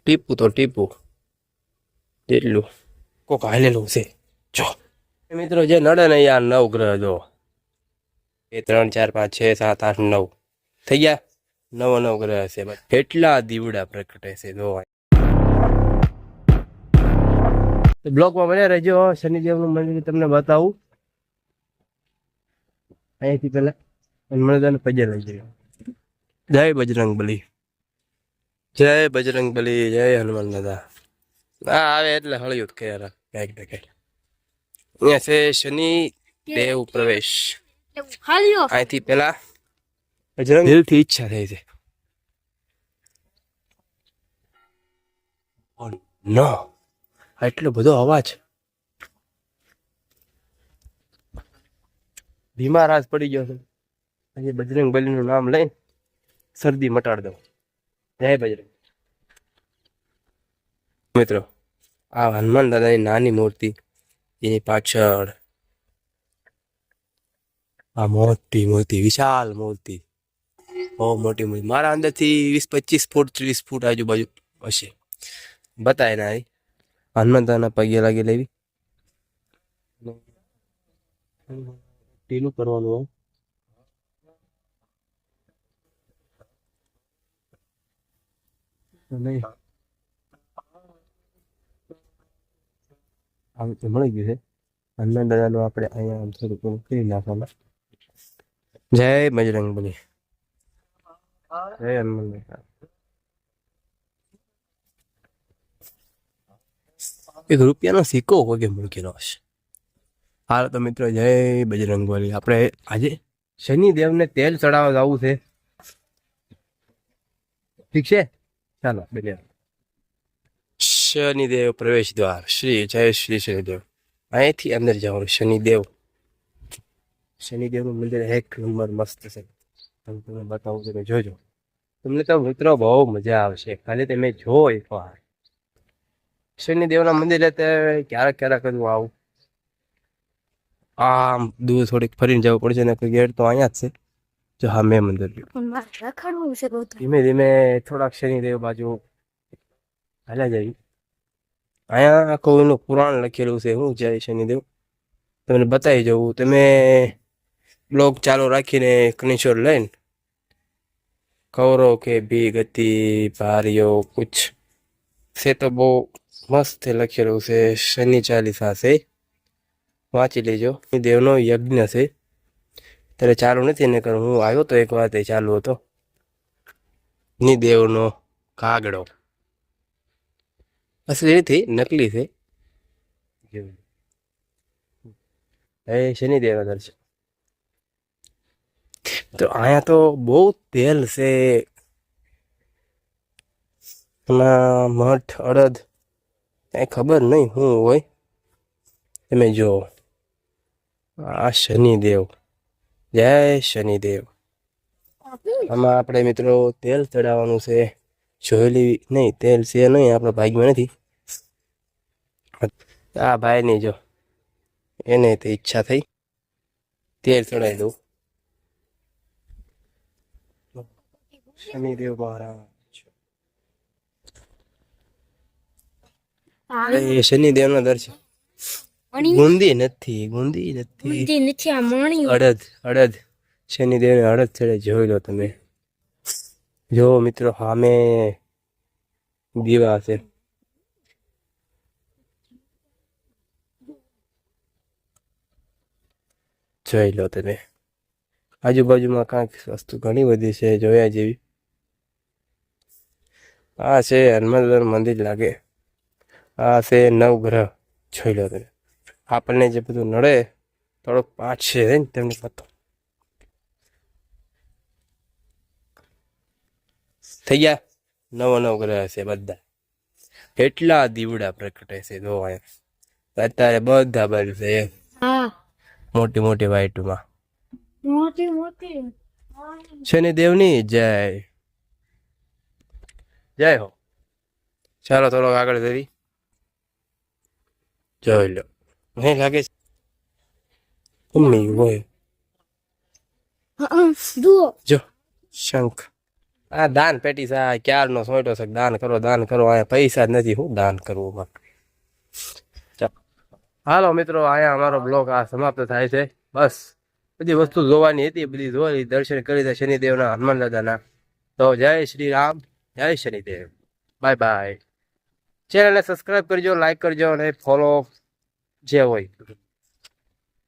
ટીપું તો ટીપું જેટલું કોક હાલેલું છે જો મિત્રો જે નડે ને યાર 9 ગ્રહ જો 1 2 3 4 5 6 7 8 9 થઈ ગયા 9 ગ્રહ છે એટલા દીવડા પ્રગટે છે જો બ્લોકમાં બન્યા રહેજો શનિદેવનું મંદિર તમને બતાવું અહીંથી પેલા હનુમાન પગે લઈ જઈએ જય બજરંગબલી જય બજરંગબલી જય હનુમાન દાદા હા આવે એટલે હળિયું કે કઈક ને કઈક અહીંયા છે શનિ દેવ પ્રવેશ અહીંથી પેલા બજરંગ દિલથી ઈચ્છા થઈ છે નો એટલો બધો અવાજ બીમાર આજ પડી ગયો છે આજે બજરંગબલીનું નામ લઈને શરદી મટાડ દઉં જય બજરંગ મિત્રો આ હનુમાન દાદાની નાની મૂર્તિ એની પાછળ આ મોટી મૂર્તિ વિશાળ મૂર્તિ બહુ મોટી મૂર્તિ મારા અંદરથી 20-25 ફૂટ 30 ફૂટ આજુબાજુ હશે બતાય ના હનુમાન દાદાના પગે લાગી લેવી ઢીલું કરવાનું નહીં આમ તો મળી ગયું છે હનુમાન દાદાનું આપણે અહીંયા આમ થોડું કરી નાખવાનું જય બજરંગબલી જય હનુમાન દાદા એક રૂપિયાનો સિક્કો વગે મૂકેલો હશે હાલ તો મિત્રો જય બજરંગબલી આપણે આજે શનિદેવને તેલ ચડાવવા જવું છે ઠીક છે ચાલો બેન શનિદેવ પ્રવેશ દ્વાર શ્રી જય શ્રી શનિદેવ અહીંથી અંદર જવાનું શનિદેવનું મંદિર એક નંબર મસ્ત છે તમને બતાવું છું કે જોજો તમને તો મિત્રો બહુ મજા આવશે ખાલી તમે જો એકવાર શનિદેવના મંદિરે તે ક્યારેક ક્યારેક જ આવું આમ દૂર થોડીક ફરીને જવું પડશે ને ગેટ તો અહીંયા જ છે જો હા મેં મંદિર ધીમે ધીમે થોડાક શનિદેવ બાજુ હાલ્યા જઈએ અહીંયા આખું એનું પુરાણ લખેલું છે હું જય શનિદેવ તમને બતાવી જવું તમે બ્લોગ ચાલુ રાખીને સ્ક્રીનશોટ લઈને કૌરો કે ભી ગતિ ભારીઓ કુછ છે તો બહુ મસ્ત લખેલું છે શનિ ચાલીસા છે વાંચી લેજો દેવનો યજ્ઞ છે ત્યારે ચાલુ નથી ને કર હું આવ્યો તો એક વાત એ ચાલુ હતો ની દેવનો કાગડો અસલી નથી નકલી છે એ શનિદેવના દર્શન તો અહીંયા તો બહુ તેલ છે મઠ અડદ કઈ ખબર નહીં શું હોય તમે જો આ શનિદેવ જય શનિદેવ આમાં આપણે મિત્રો તેલ ચડાવવાનું છે જોયેલી નહીં તેલ છે નહીં આપણા ભાગ્યમાં નથી આ ભાઈની જો એને તો ઈચ્છા થઈ તેલ ચડાવી દઉં શનિદેવ મહારાજ શનિદેવ ના દર્શન ગુંદી નથી અડદ શનિદેવ ને અડદ ચડે જોઈ લો તમે જો મિત્રો સામે દીવા છે જોઈ લો તમે આજુબાજુમાં કાંઈક વસ્તુ ઘણી બધી છે જોયા જેવી આ છે હનુમાન દાદાનું મંદિર લાગે આ છે 9 ગ્રહ જોઈ લો તમે આપણને જે બધું નડે થોડોક 5 છે ને તેમને પતો થઈ ગયા 9 ગ્રહ છે બધા એટલા દીવડા પ્રગટે છે જો અત્યારે બધા બાજુ છે મોટી મોટી વાઈટમાં શનિદેવની જય જય હો ચાલો થોડોક આગળ જવી જોઈ લો નહીં લાગે મમ્મી હોય જો શંખ આ દાન પેટી છે ક્યારનો સોંટો છે દાન કરો અહીંયા પૈસા જ નથી હું દાન કરવું ચાલો હાલો મિત્રો અહીંયા અમારો બ્લોગ આ સમાપ્ત થાય છે બસ બધી વસ્તુ જોવાની હતી બધી જોઈ દર્શન કરી દે શનિદેવના હનુમાન દાદાના તો જય શ્રી રામ જય શનિદેવ બાય બાય ચેનલને સબસ્ક્રાઇબ કરજો લાઈક કરજો અને ફોલો જે હોય